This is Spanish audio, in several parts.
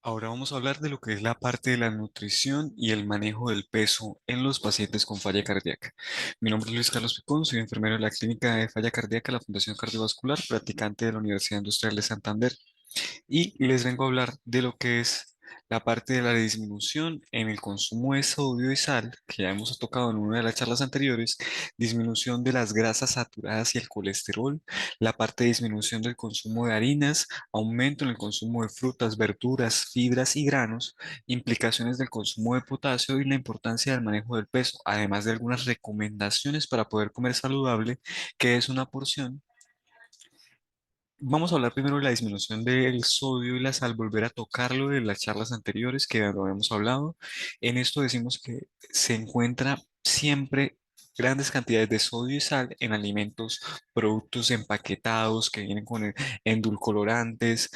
Ahora vamos a hablar de lo que es la parte de la nutrición y el manejo del peso en los pacientes con falla cardíaca. Mi nombre es Luis Carlos Picón, soy enfermero de la Clínica de Falla Cardíaca de la Fundación Cardiovascular, practicante de la Universidad Industrial de Santander y les vengo a hablar de lo que es la parte de la disminución en el consumo de sodio y sal, que ya hemos tocado en una de las charlas anteriores, disminución de las grasas saturadas y el colesterol, la parte de disminución del consumo de harinas, aumento en el consumo de frutas, verduras, fibras y granos, implicaciones del consumo de potasio y la importancia del manejo del peso, además de algunas recomendaciones para poder comer saludable, que es una porción. Vamos a hablar primero de la disminución del sodio y la sal, volver a tocarlo de las charlas anteriores que lo hemos hablado. En esto decimos que se encuentra siempre grandes cantidades de sodio y sal en alimentos, productos empaquetados que vienen con endulcorantes,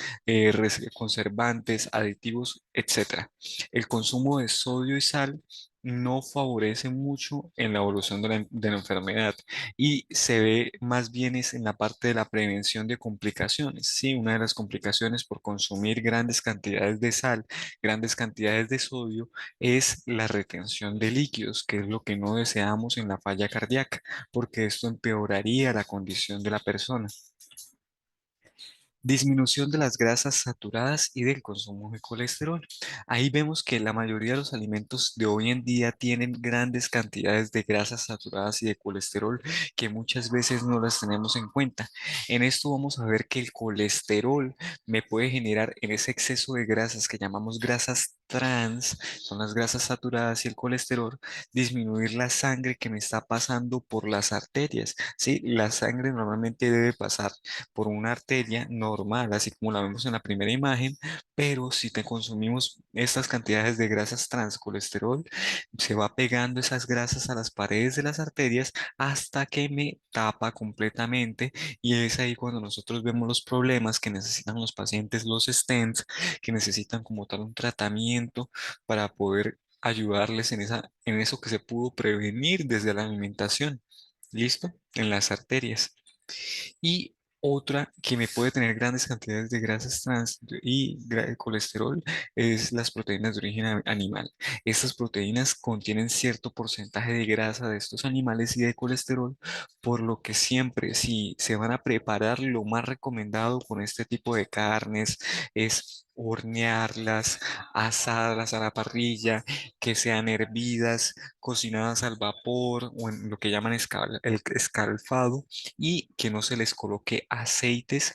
conservantes, aditivos, etcétera. El consumo de sodio y sal no favorece mucho en la evolución de la enfermedad y se ve más bien es en la parte de la prevención de complicaciones. Sí, una de las complicaciones por consumir grandes cantidades de sal, grandes cantidades de sodio, es la retención de líquidos, que es lo que no deseamos en la falla cardíaca, porque esto empeoraría la condición de la persona. Disminución de las grasas saturadas y del consumo de colesterol. Ahí vemos que la mayoría de los alimentos de hoy en día tienen grandes cantidades de grasas saturadas y de colesterol que muchas veces no las tenemos en cuenta. En esto vamos a ver que el colesterol me puede generar en ese exceso de grasas que llamamos grasas trans, son las grasas saturadas y el colesterol, disminuir la sangre que me está pasando por las arterias. ¿Sí? La sangre normalmente debe pasar por una arteria normal, así como la vemos en la primera imagen, pero si te consumimos estas cantidades de grasas trans, colesterol, se va pegando esas grasas a las paredes de las arterias hasta que me tapa completamente y es ahí cuando nosotros vemos los problemas que necesitan los pacientes, los stents, que necesitan como tal un tratamiento para poder ayudarles en eso que se pudo prevenir desde la alimentación. ¿Listo? En las arterias. Y otra que me puede tener grandes cantidades de grasas trans y colesterol es las proteínas de origen animal. Estas proteínas contienen cierto porcentaje de grasa de estos animales y de colesterol, por lo que siempre si se van a preparar, lo más recomendado con este tipo de carnes es hornearlas, asarlas a la parrilla, que sean hervidas, cocinadas al vapor o en lo que llaman el escalfado y que no se les coloque aceites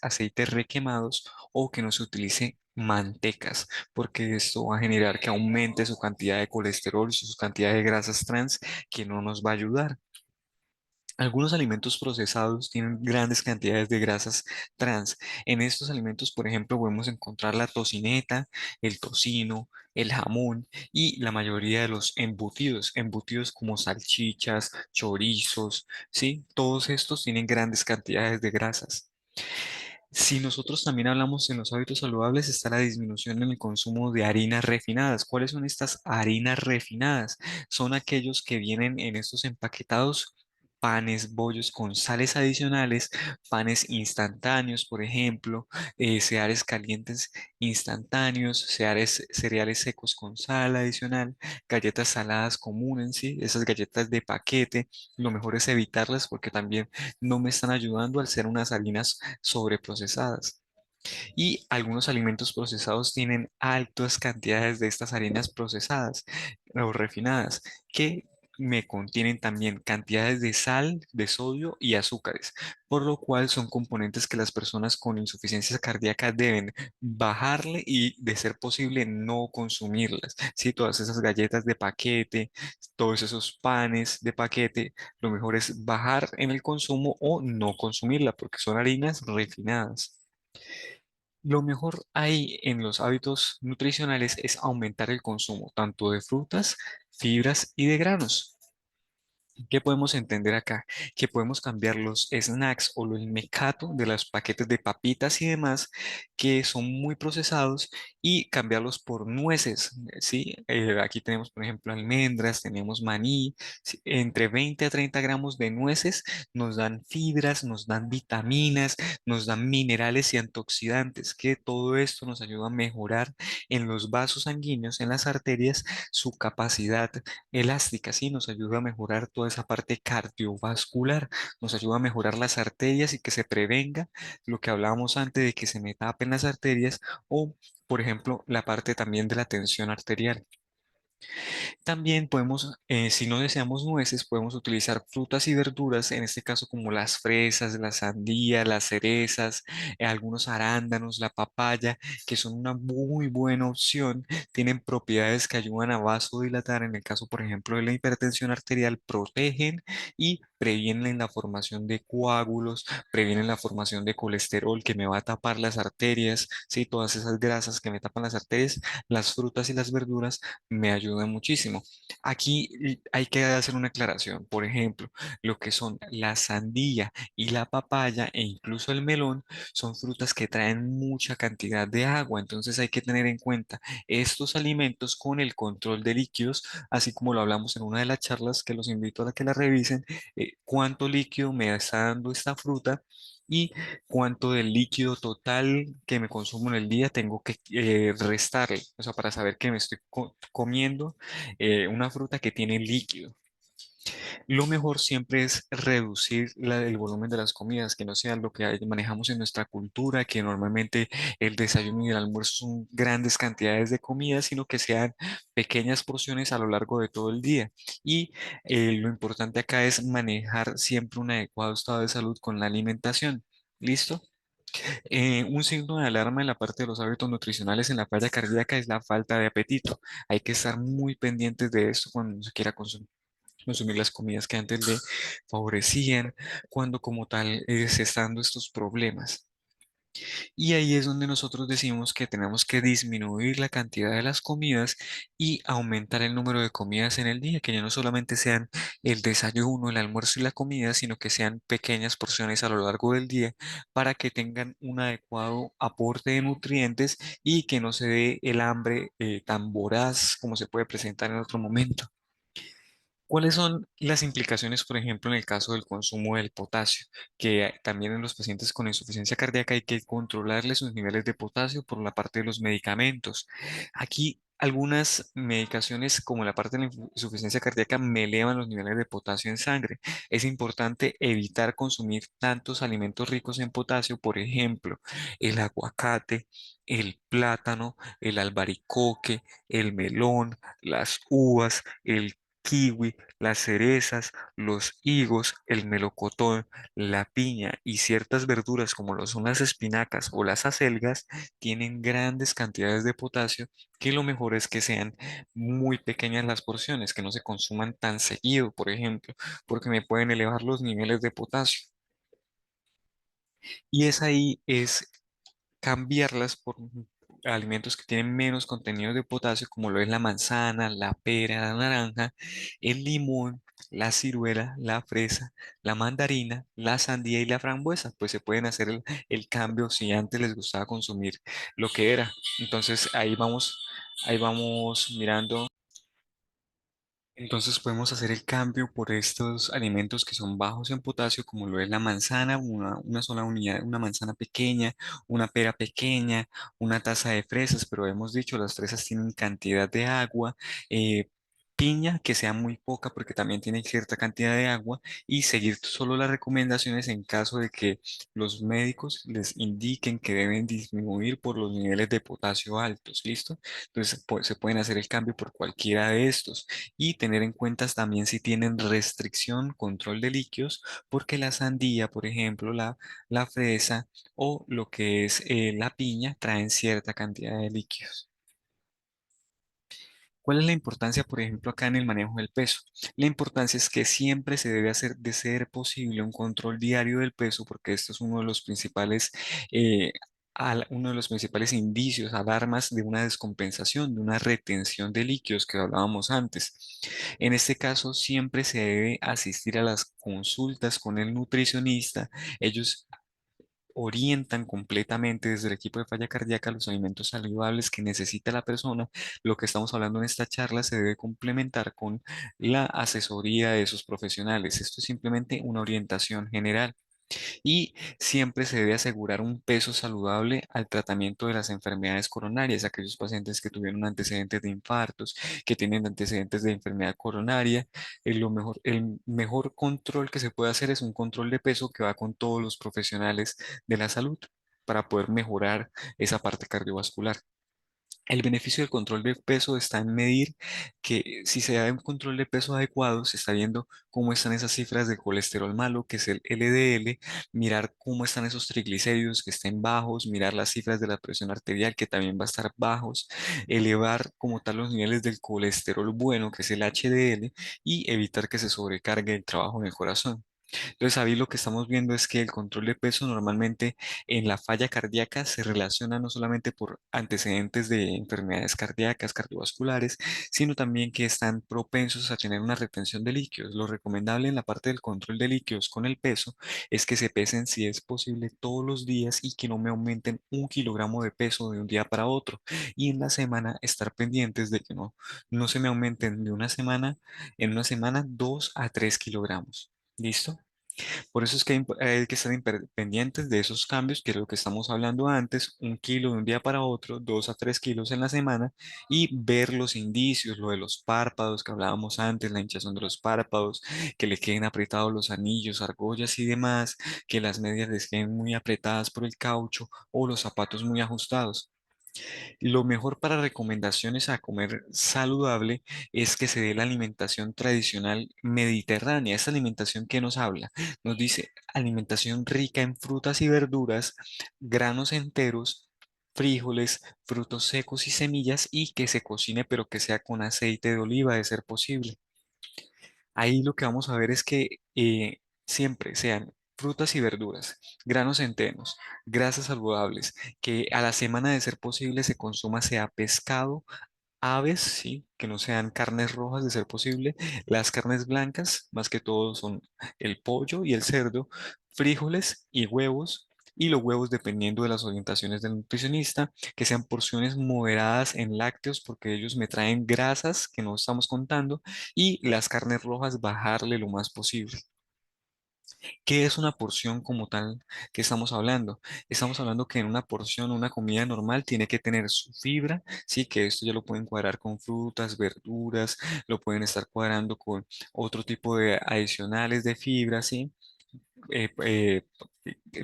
requemados o que no se utilice mantecas, porque esto va a generar que aumente su cantidad de colesterol y su cantidad de grasas trans que no nos va a ayudar. Algunos alimentos procesados tienen grandes cantidades de grasas trans. En estos alimentos, por ejemplo, podemos encontrar la tocineta, el tocino, el jamón y la mayoría de los embutidos, embutidos como salchichas, chorizos, ¿sí? Todos estos tienen grandes cantidades de grasas. Si nosotros también hablamos en los hábitos saludables, está la disminución en el consumo de harinas refinadas. ¿Cuáles son estas harinas refinadas? Son aquellos que vienen en estos empaquetados. Panes, bollos con sales adicionales, panes instantáneos, por ejemplo, cereales calientes instantáneos, cereales secos con sal adicional, galletas saladas comunes, ¿sí? Esas galletas de paquete, lo mejor es evitarlas porque también no me están ayudando al ser unas harinas sobreprocesadas. Y algunos alimentos procesados tienen altas cantidades de estas harinas procesadas o refinadas que me contienen también cantidades de sal, de sodio y azúcares, por lo cual son componentes que las personas con insuficiencia cardíaca deben bajarle y, de ser posible, no consumirlas. Sí, todas esas galletas de paquete, todos esos panes de paquete, lo mejor es bajar en el consumo o no consumirla porque son harinas refinadas. Lo mejor ahí en los hábitos nutricionales es aumentar el consumo tanto de frutas, fibras y de granos. ¿Qué podemos entender acá? Que podemos cambiar los snacks o el mecato de los paquetes de papitas y demás que son muy procesados y cambiarlos por nueces, ¿sí? Aquí tenemos, por ejemplo, almendras, tenemos maní, ¿sí? Entre 20 a 30 gramos de nueces nos dan fibras, nos dan vitaminas, nos dan minerales y antioxidantes, que todo esto nos ayuda a mejorar en los vasos sanguíneos, en las arterias, su capacidad elástica, sí, nos ayuda a mejorar toda esa parte cardiovascular, nos ayuda a mejorar las arterias y que se prevenga lo que hablábamos antes de que se me tapen las arterias o, por ejemplo, la parte también de la tensión arterial. También podemos, si no deseamos nueces, podemos utilizar frutas y verduras, en este caso como las fresas, la sandía, las cerezas, algunos arándanos, la papaya, que son una muy buena opción. Tienen propiedades que ayudan a vasodilatar, en el caso, por ejemplo, de la hipertensión arterial, protegen y previenen la formación de coágulos, previenen la formación de colesterol que me va a tapar las arterias, sí, todas esas grasas que me tapan las arterias, las frutas y las verduras me ayudan muchísimo. Aquí hay que hacer una aclaración. Por ejemplo, lo que son la sandía y la papaya e incluso el melón son frutas que traen mucha cantidad de agua. Entonces hay que tener en cuenta estos alimentos con el control de líquidos, así como lo hablamos en una de las charlas que los invito a que la revisen, cuánto líquido me está dando esta fruta y cuánto del líquido total que me consumo en el día tengo que restarle, o sea, para saber que me estoy comiendo una fruta que tiene líquido. Lo mejor siempre es reducir el volumen de las comidas, que no sea lo que manejamos en nuestra cultura, que normalmente el desayuno y el almuerzo son grandes cantidades de comida, sino que sean pequeñas porciones a lo largo de todo el día. Y lo importante acá es manejar siempre un adecuado estado de salud con la alimentación. ¿Listo? Un signo de alarma en la parte de los hábitos nutricionales en la falla cardíaca es la falta de apetito. Hay que estar muy pendientes de esto cuando se quiera consumir las comidas que antes le favorecían, cuando como tal se están dando estos problemas. Y ahí es donde nosotros decimos que tenemos que disminuir la cantidad de las comidas y aumentar el número de comidas en el día, que ya no solamente sean el desayuno, el almuerzo y la comida, sino que sean pequeñas porciones a lo largo del día para que tengan un adecuado aporte de nutrientes y que no se dé el hambre tan voraz como se puede presentar en otro momento. ¿Cuáles son las implicaciones, por ejemplo, en el caso del consumo del potasio? Que también en los pacientes con insuficiencia cardíaca hay que controlarles sus niveles de potasio por la parte de los medicamentos. Aquí algunas medicaciones, como la parte de la insuficiencia cardíaca, me elevan los niveles de potasio en sangre. Es importante evitar consumir tantos alimentos ricos en potasio, por ejemplo, el aguacate, el plátano, el albaricoque, el melón, las uvas, el kiwi, las cerezas, los higos, el melocotón, la piña y ciertas verduras como lo son las espinacas o las acelgas tienen grandes cantidades de potasio, que lo mejor es que sean muy pequeñas las porciones, que no se consuman tan seguido, por ejemplo, porque me pueden elevar los niveles de potasio. Y es ahí es cambiarlas por alimentos que tienen menos contenido de potasio, como lo es la manzana, la pera, la naranja, el limón, la ciruela, la fresa, la mandarina, la sandía y la frambuesa. Pues se pueden hacer el cambio si antes les gustaba consumir lo que era. Entonces ahí vamos mirando. Entonces podemos hacer el cambio por estos alimentos que son bajos en potasio, como lo es la manzana, una sola unidad, una manzana pequeña, una pera pequeña, una taza de fresas, pero hemos dicho, las fresas tienen cantidad de agua, piña que sea muy poca porque también tiene cierta cantidad de agua y seguir solo las recomendaciones en caso de que los médicos les indiquen que deben disminuir por los niveles de potasio altos, ¿listo? Entonces se pueden hacer el cambio por cualquiera de estos y tener en cuenta también si tienen restricción, control de líquidos, porque la sandía, por ejemplo, la fresa o lo que es la piña traen cierta cantidad de líquidos. ¿Cuál es la importancia, por ejemplo, acá en el manejo del peso? La importancia es que siempre se debe hacer, de ser posible, un control diario del peso, porque esto es uno de los principales uno de los principales indicios, alarmas de una descompensación, de una retención de líquidos que hablábamos antes. En este caso, siempre se debe asistir a las consultas con el nutricionista. Ellos orientan completamente desde el equipo de falla cardíaca los alimentos saludables que necesita la persona. Lo que estamos hablando en esta charla se debe complementar con la asesoría de esos profesionales. Esto es simplemente una orientación general. Y siempre se debe asegurar un peso saludable al tratamiento de las enfermedades coronarias, aquellos pacientes que tuvieron antecedentes de infartos, que tienen antecedentes de enfermedad coronaria. El mejor control que se puede hacer es un control de peso que va con todos los profesionales de la salud para poder mejorar esa parte cardiovascular. El beneficio del control de peso está en medir que si se da un control de peso adecuado, se está viendo cómo están esas cifras de colesterol malo, que es el LDL, mirar cómo están esos triglicéridos que estén bajos, mirar las cifras de la presión arterial que también va a estar bajos, elevar como tal los niveles del colesterol bueno, que es el HDL, y evitar que se sobrecargue el trabajo en el corazón. Entonces, ahí lo que estamos viendo es que el control de peso normalmente en la falla cardíaca se relaciona no solamente por antecedentes de enfermedades cardíacas, cardiovasculares, sino también que están propensos a tener una retención de líquidos. Lo recomendable en la parte del control de líquidos con el peso es que se pesen si es posible todos los días y que no me aumenten 1 kilogramo de peso de un día para otro. Y en la semana estar pendientes de que no se me aumenten de una semana, en una semana 2 a 3 kilogramos. ¿Listo? Por eso es que hay que estar pendientes de esos cambios, que es lo que estamos hablando antes, 1 kilo de un día para otro, 2 a 3 kilos en la semana, y ver los indicios, lo de los párpados que hablábamos antes, la hinchazón de los párpados, que le queden apretados los anillos, argollas y demás, que las medias les queden muy apretadas por el caucho o los zapatos muy ajustados. Lo mejor para recomendaciones a comer saludable es que se dé la alimentación tradicional mediterránea. Esta alimentación que nos habla, nos dice alimentación rica en frutas y verduras, granos enteros, frijoles, frutos secos y semillas y que se cocine pero que sea con aceite de oliva de ser posible. Ahí lo que vamos a ver es que siempre sean frutas y verduras, granos enteros, grasas saludables, que a la semana de ser posible se consuma sea pescado, aves, sí, que no sean carnes rojas de ser posible. Las carnes blancas, más que todo, son el pollo y el cerdo, frijoles y huevos. Y los huevos, dependiendo de las orientaciones del nutricionista, que sean porciones moderadas en lácteos, porque ellos me traen grasas que no estamos contando, y las carnes rojas, bajarle lo más posible. ¿Qué es una porción como tal que estamos hablando? Estamos hablando que en una porción, una comida normal, tiene que tener su fibra, sí, que esto ya lo pueden cuadrar con frutas, verduras, lo pueden estar cuadrando con otro tipo de adicionales de fibra, sí. eh, eh,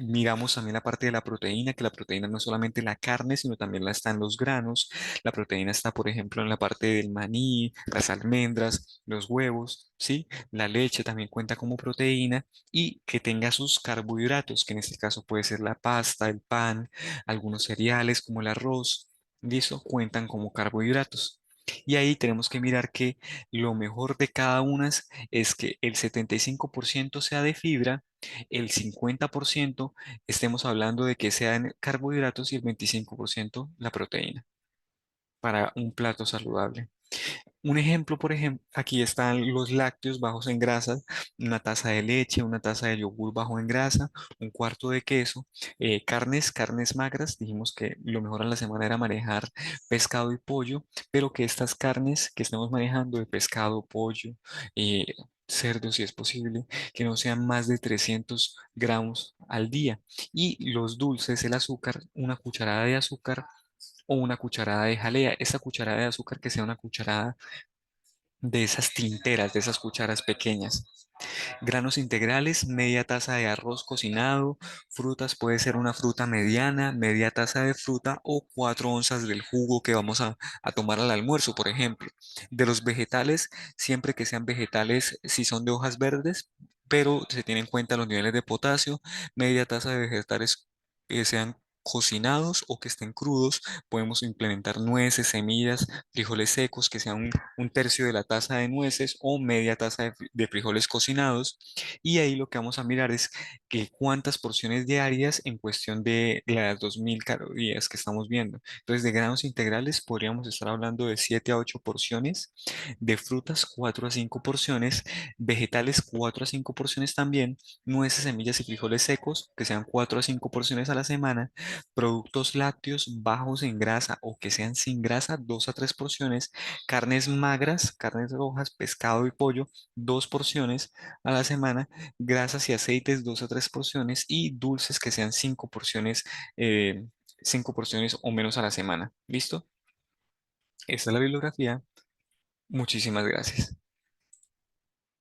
Miramos también la parte de la proteína, que la proteína no es solamente la carne, sino también la está en los granos. La proteína está, por ejemplo, en la parte del maní, las almendras, los huevos, ¿sí? La leche también cuenta como proteína y que tenga sus carbohidratos, que en este caso puede ser la pasta, el pan, algunos cereales como el arroz, ¿listo? Cuentan como carbohidratos. Y ahí tenemos que mirar que lo mejor de cada una es que el 75% sea de fibra, el 50% estemos hablando de que sean carbohidratos y el 25% la proteína para un plato saludable. Un ejemplo, por ejemplo, aquí están los lácteos bajos en grasa, una taza de leche, una taza de yogur bajo en grasa, un cuarto de queso, carnes magras. Dijimos que lo mejor a la semana era manejar pescado y pollo, pero que estas carnes que estemos manejando de pescado, pollo, eh, cerdo, si es posible, que no sean más de 300 gramos al día. Y los dulces, el azúcar, una cucharada de azúcar o una cucharada de jalea. Esa cucharada de azúcar que sea una cucharada de esas tinteras, de esas cucharas pequeñas. Granos integrales, media taza de arroz cocinado, frutas puede ser una fruta mediana, media taza de fruta o 4 onzas del jugo que vamos a tomar al almuerzo, por ejemplo. De los vegetales, siempre que sean vegetales, si son de hojas verdes, pero se tienen en cuenta los niveles de potasio, media taza de vegetales que sean cocinados o que estén crudos. Podemos implementar nueces, semillas, frijoles secos, que sean un tercio de la taza de nueces o media taza de frijoles cocinados. Y ahí lo que vamos a mirar es que cuántas porciones diarias en cuestión de las 2000 calorías que estamos viendo. Entonces, de granos integrales podríamos estar hablando de 7 a 8 porciones, de frutas 4 a 5 porciones, vegetales 4 a 5 porciones también, nueces, semillas y frijoles secos, que sean 4 a 5 porciones a la semana, productos lácteos bajos en grasa o que sean sin grasa, 2 a 3 porciones, carnes magras, carnes rojas, pescado y pollo, 2 porciones a la semana, grasas y aceites, 2 a 3 porciones y dulces que sean 5 porciones o menos a la semana. ¿Listo? Esta es la bibliografía. Muchísimas gracias.